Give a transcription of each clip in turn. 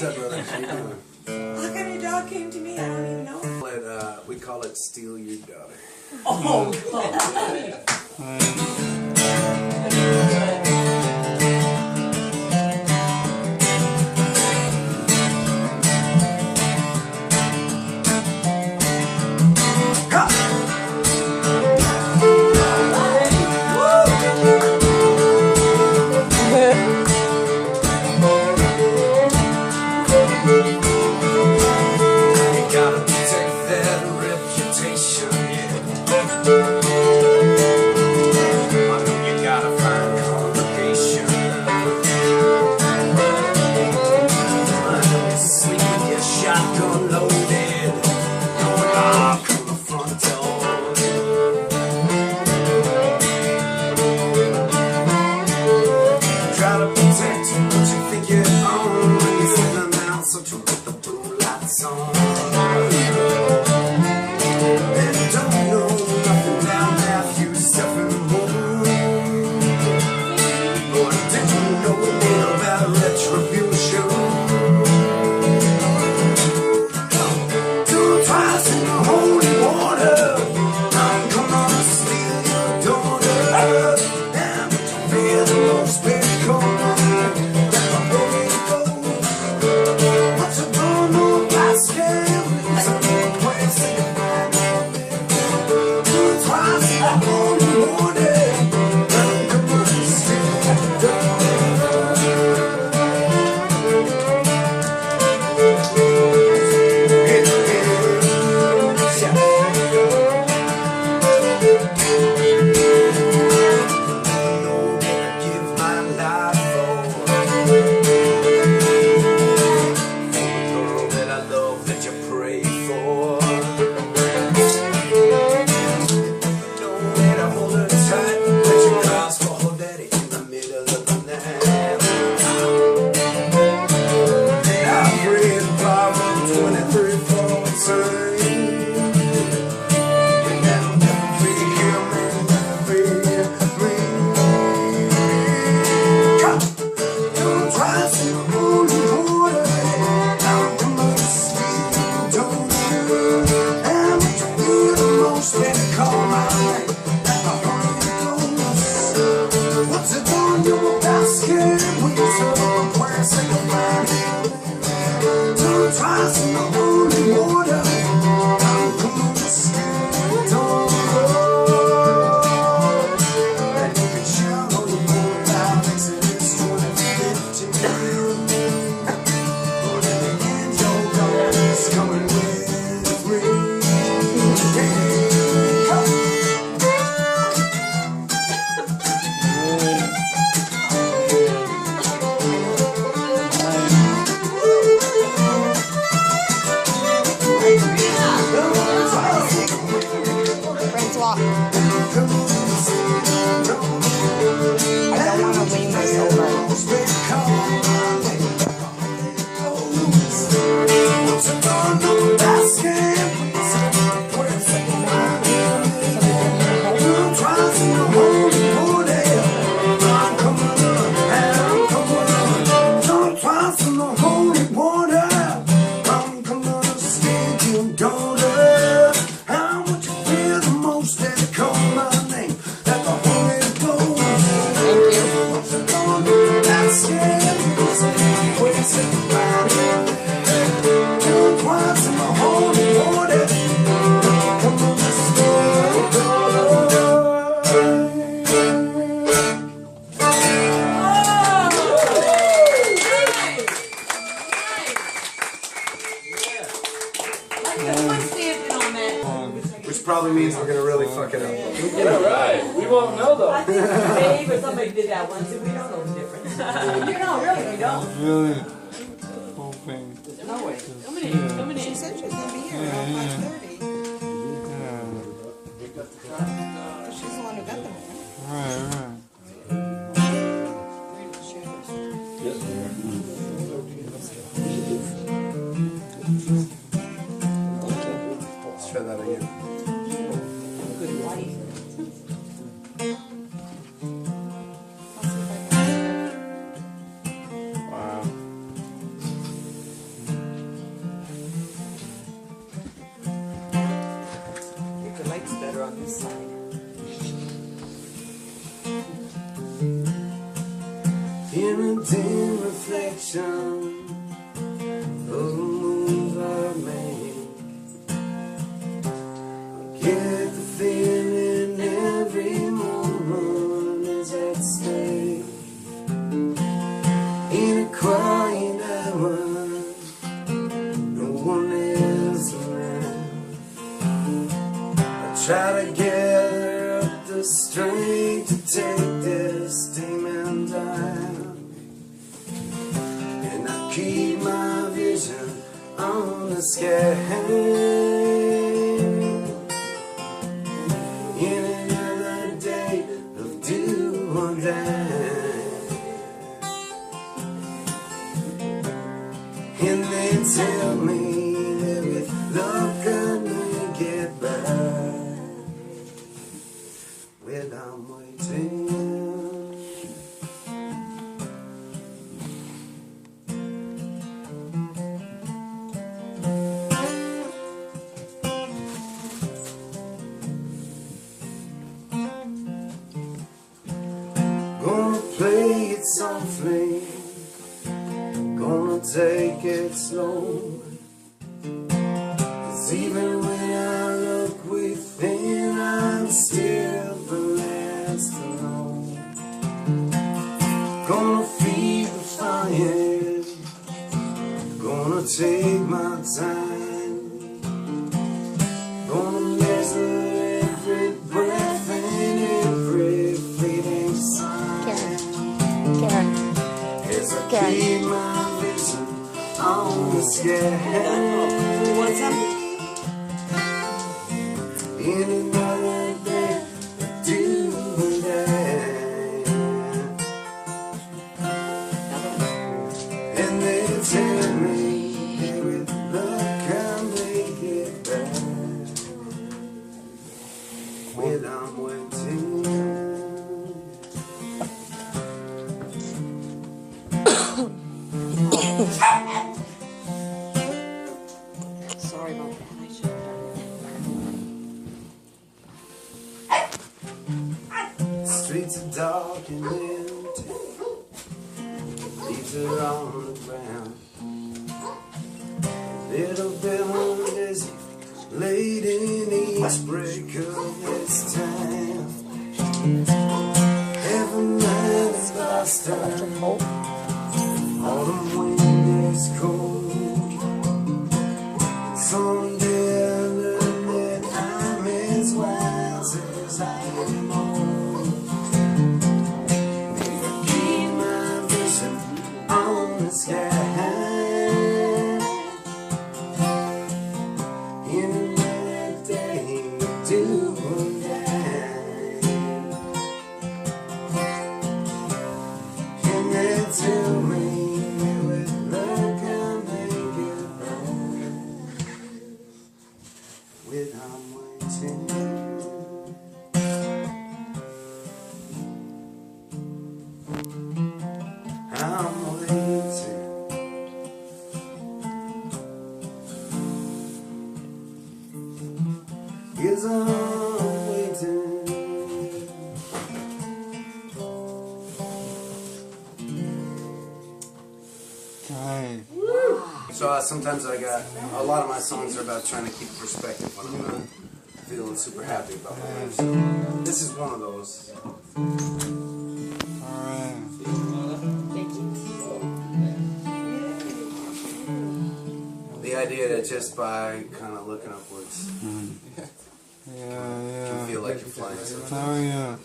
What's up, brother? How you doing? How come your dog came to me? I don't even know. We call it steal your daughter. Oh, which probably means we're gonna really fuck it up. Yeah, right. We won't know though. I think Dave or somebody did that once, and we don't know the difference. You know, really, we don't. Really? Hoping. No way. Come in. She said she was gonna be here around 5:30. She's the one who got them. Right. Yes, Let's try that again. Good light. Wow. side. In a dim reflection of the moonlight man, I get the feeling every moment is at stake. In a quiet hour, no one is around. I try to gather up the strength to take this demon down. Keep my vision on the sky. In another day of do or die. And they tell me that with luck I may get by. Well, I'm waiting. Gonna play it softly, gonna take it slow. 'Cause even when I look within, I'm still the last to know. Gonna feed the fire, gonna take my time. Gonna measure every breath and every fleeting sign. As I keep my vision on the sky. What's up? In another day, do or die. And they tell me that with luck I make it back. Well, I'm waiting. Sorry about that. I should have done The streets are dark and empty. Leaves are on the ground. Little villages laid in each break of this time. Every night is lost time. Autumn wind is cold. Someday I learn that I'm as wise as I am old. If I keep my vision on the sky. In another day, do or die. And they tell me with luck I make it right. With I'm waiting. I'm waiting. Yes, I'm waiting. Dang. So sometimes I got a lot of my songs are about trying to keep perspective when I'm not feeling super happy about my life. So this is one of those. Alright. The idea that just by kind of looking upwards, Yeah, you feel like you're flying. Oh, yeah.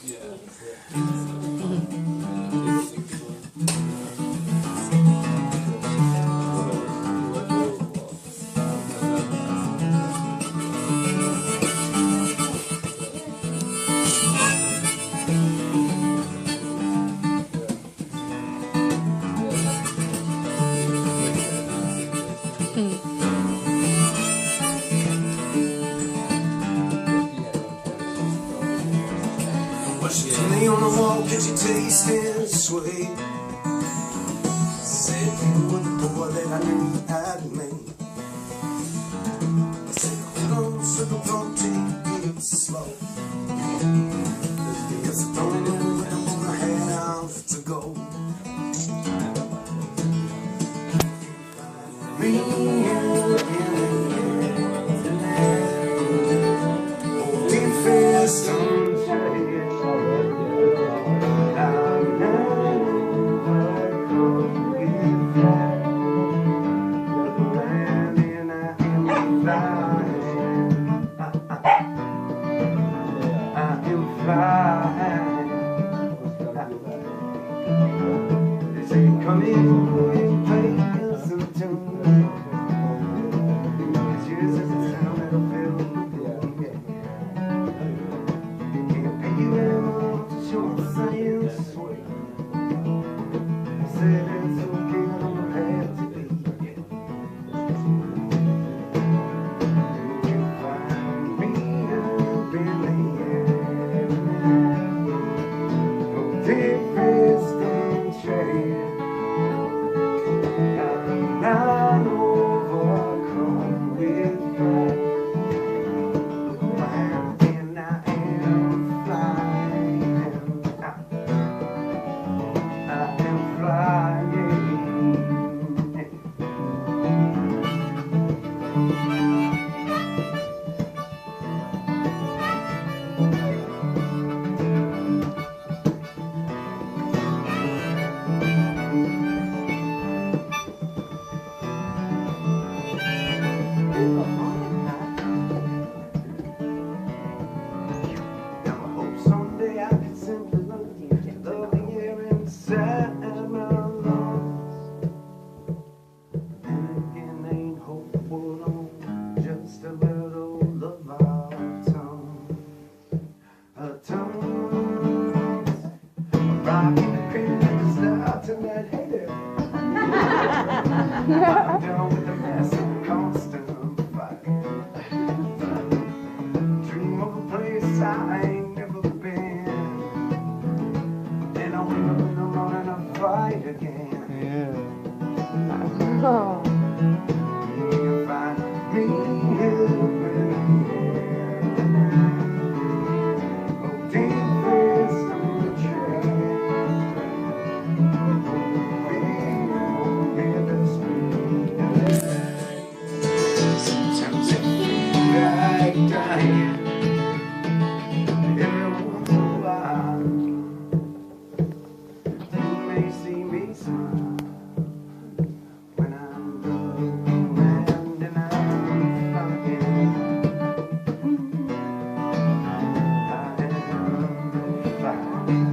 To me on the wall, could you taste and sway? Said you were the boy that I knew I'd made. I said, come on, circle, don't take it slow. me and holding fast on faith. I'm not overcome with that. And I am flying. I am flying. They say come in and play some tune. It's yours as a sound that'll fill the room. Can't pay you anymore to show us I am sweet. I said it's okay, I don't have to be. You can find me up in the air. No difference in shade. I'm not overcome with pride. And I am flying. I am flying. Now I hope someday I can simply learn love the air inside my lungs. And again, ain't hopeful on just a little of our tongues. Rocking the crib at the start tonight, hey there. I'm down with the mess of constant fight. Dream of a place I ain't never been. Then I wake up in the morning and fight again. Oh. You can find me everywhere. Oh, deep fast on the track. Sometimes it feels like dying. Every once in a while, you may see me smile when I'm looking around and I'm flying. I am flying.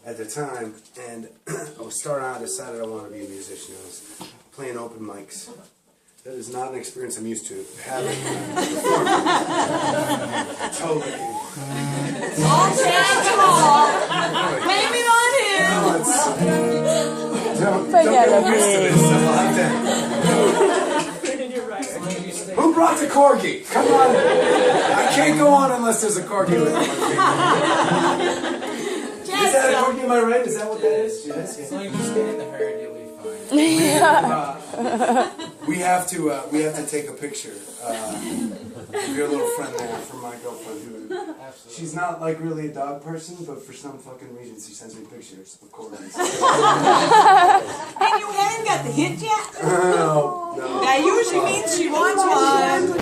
At the time, and I was starting out, I decided I wanted to be a musician. I was playing open mics. That is not an experience I'm used to having. Totally. All Chad's fault. Blame it on him. No, don't Forget get it. used to this stuff like that. You're right. Who brought the corgi? Come on. I can't go on unless there's a corgi with my finger. Is that a corgi? Am I right? Is that what that is? Yes. As long as you stay in the herd, you'll be fine. We have to take a picture of your little friend there for my girlfriend. She's not like really a dog person, but for some fucking reason she sends me pictures of corgis. And you haven't got the hint yet? No. That usually means she wants one.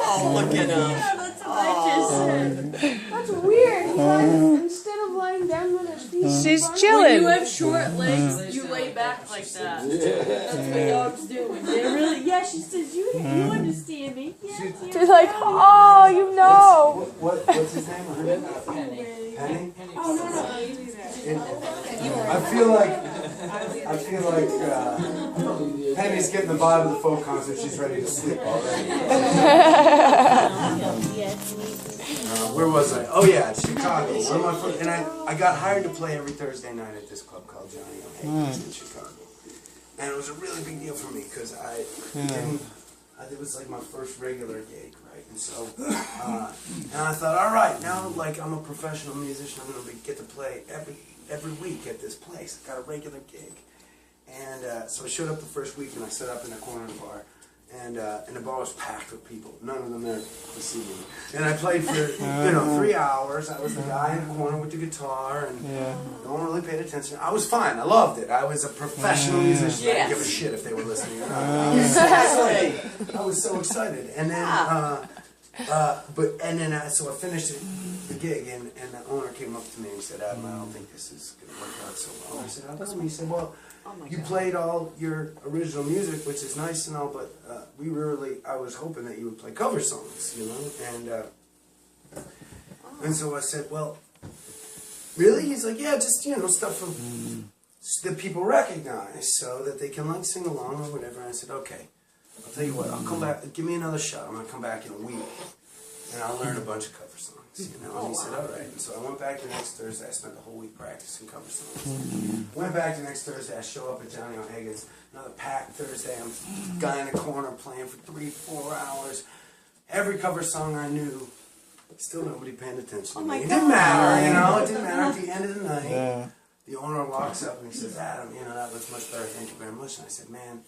Oh, look at him. That's what I just said. That's weird. He lies, instead of lying down on his feet. She's When chilling. you have short legs, you lay back like that. That's what dogs do. And they really, yeah, she says, you understand me. Yeah, She's like, oh, you know. What's his name? Penny. Penny? Oh, no, you do that. I feel like Penny's getting the vibe of the folk concert. She's ready to sleep already. Where was I? Oh yeah, Chicago. One of my first, and I got hired to play every Thursday night at this club called Johnny O'Hagan's in Chicago. And it was a really big deal for me because it was like my first regular gig, right? And so, and I thought, all right, now like I'm a professional musician, I'm gonna get to play every week at this place. I got a regular gig, and so I showed up the first week and I set up in a corner of the bar, and the bar was packed with people. None of them there to see me. And I played for 3 hours. I was the guy in the corner with the guitar, and no one really paid attention. I was fine. I loved it. I was a professional musician. I didn't give a shit if they were listening or not. I was so excited. And then, so I finished the gig, and the owner came up to me and said, "Adam, I don't think this is going to work out so well." I said, "How come?" He said, "Well, you played all your original music, which is nice and all, but I was hoping that you would play cover songs, you know." And so I said, "Well, really?" He's like, "Yeah, just stuff from that people recognize, so that they can like sing along or whatever." And I said, "Okay, I'll tell you what. I'll come back. Give me another shot. I'm gonna come back in a week, and I'll learn a bunch of cover songs." And he said, "All right." And so I went back the next Thursday. I spent the whole week practicing cover songs. Went back the next Thursday. I show up at Johnny O'Hagan's. Another packed Thursday. I'm guy in the corner playing for 3-4 hours. Every cover song I knew. Still nobody paying attention to me. It didn't matter, It didn't matter. At the end of the night, the owner walks up and he says, "Adam, that was much better. Thank you very much." And I said, "Man,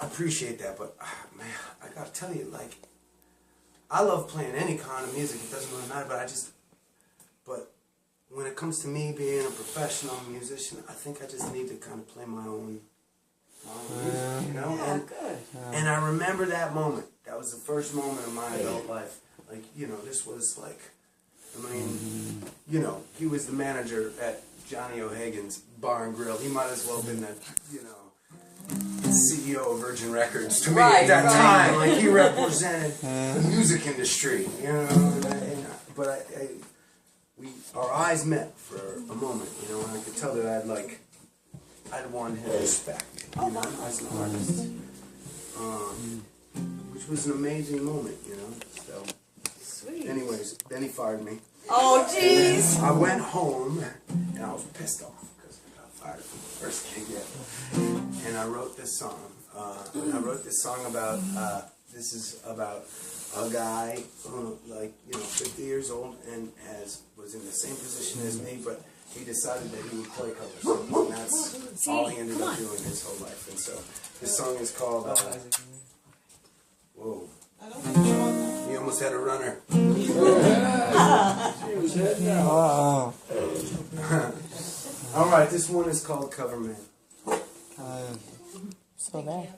I appreciate that, but man, I gotta tell you, like, I love playing any kind of music. It doesn't really matter, but when it comes to me being a professional musician, I think I just need to kind of play my own music, And I remember that moment. That was the first moment of my adult life. Like, this was like, he was the manager at Johnny O'Hagan's Bar and Grill. He might as well have been the, CEO of Virgin Records to me at that time. Like, he represented the music industry, But our eyes met for a moment, and I could tell that I'd won his respect, as an artist, which was an amazing moment, So, sweet. Anyways, then he fired me. Oh, jeez. I went home and I was pissed off because I got fired from the first gig yet. And I wrote this song. This is about a guy who, 50 years old and was in the same position as me, but he decided that he would play cover songs, and that's all he ended up doing his whole life. And so this song is called, whoa. He almost had a runner. Wow. All right, this one is called Cover Man. So there.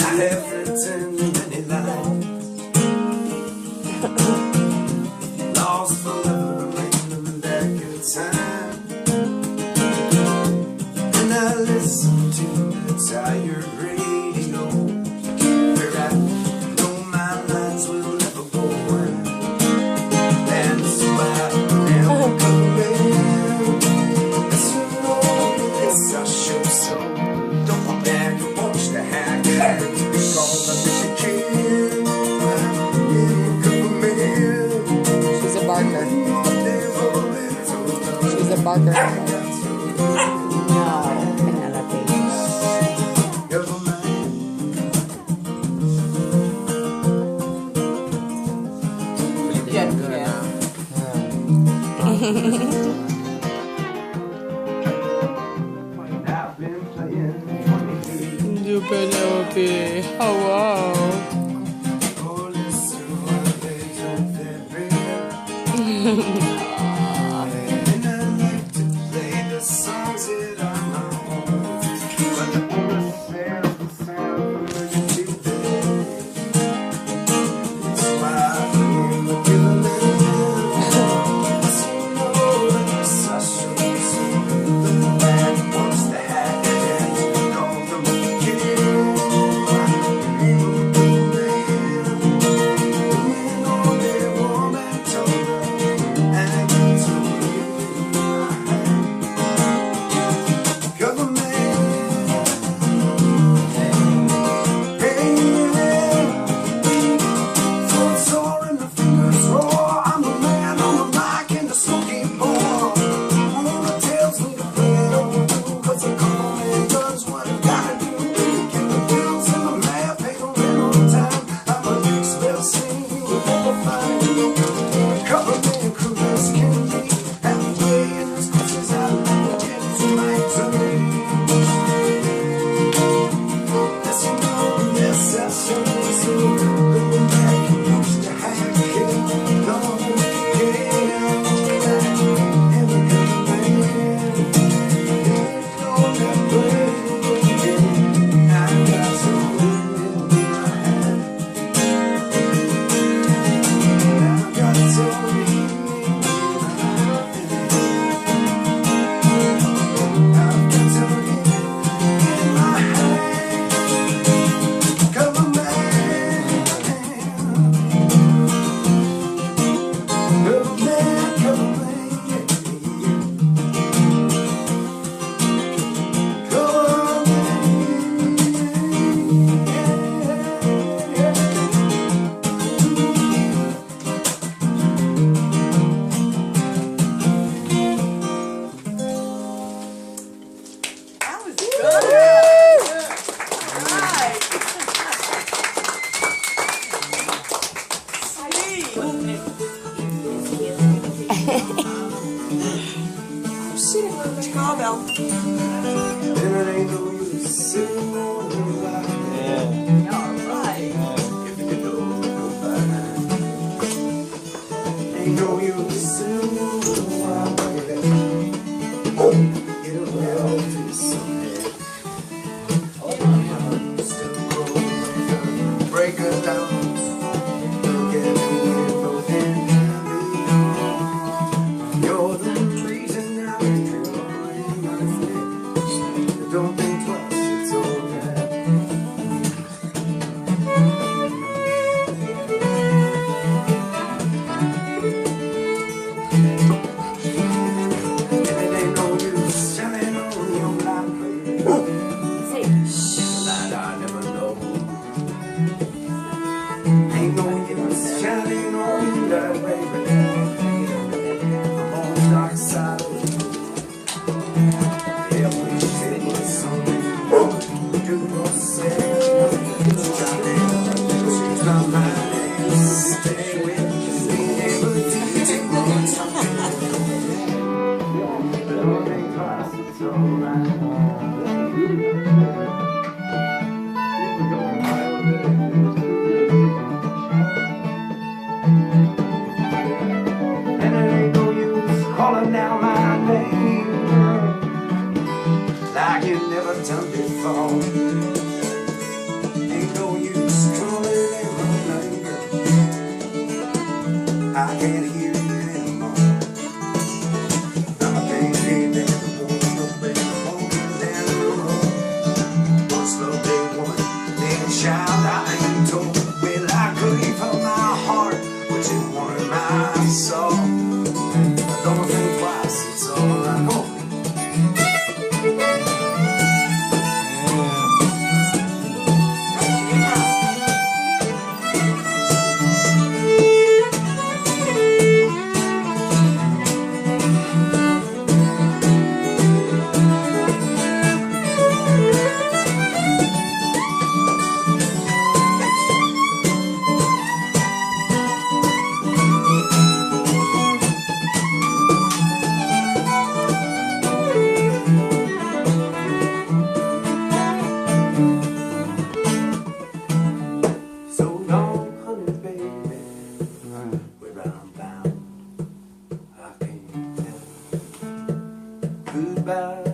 I have written many lines, lost forever in the back of time, and I listen to the tired radio, where I know my lines will never go on, and so I never come back. As you know, yes, I show so. Don't come back and watch the hack. She's a barker. She's a barker. No, Penelope. You Penelope. Oh wow. And I like to play the songs that are my own, but the only sound you today. That's why I'm giving it. Chicago. And it ain't no use sitting on the line. Yeah. Alright. If you don't go by, ain't no use sitting on the line. It'll help you someday. Still growing, break it down. Don't get away from it. You're the reason I'm enjoying my day. Don't think twice, it's alright. And it ain't no use shining on your light, baby. Light I never know. Ain't no use shining on you, that baby. I'm on the dark side of it. Yeah, we take it something. Do yourself. Change my mind and stay with me. Being able to take more time. Don't think twice, it's alright. And it ain't no use calling down my name like you never done before. Ain't no use calling in my name, girl. I can't hear you anymore. I can't hear that woman walking down the road. One slow day woman, then a child I ain't told. Well, I gave her my heart, but you wanted my soul. Don't think twice, it's alright. Come on. So long, honey, baby, where I'm bound, I can't tell. Goodbye.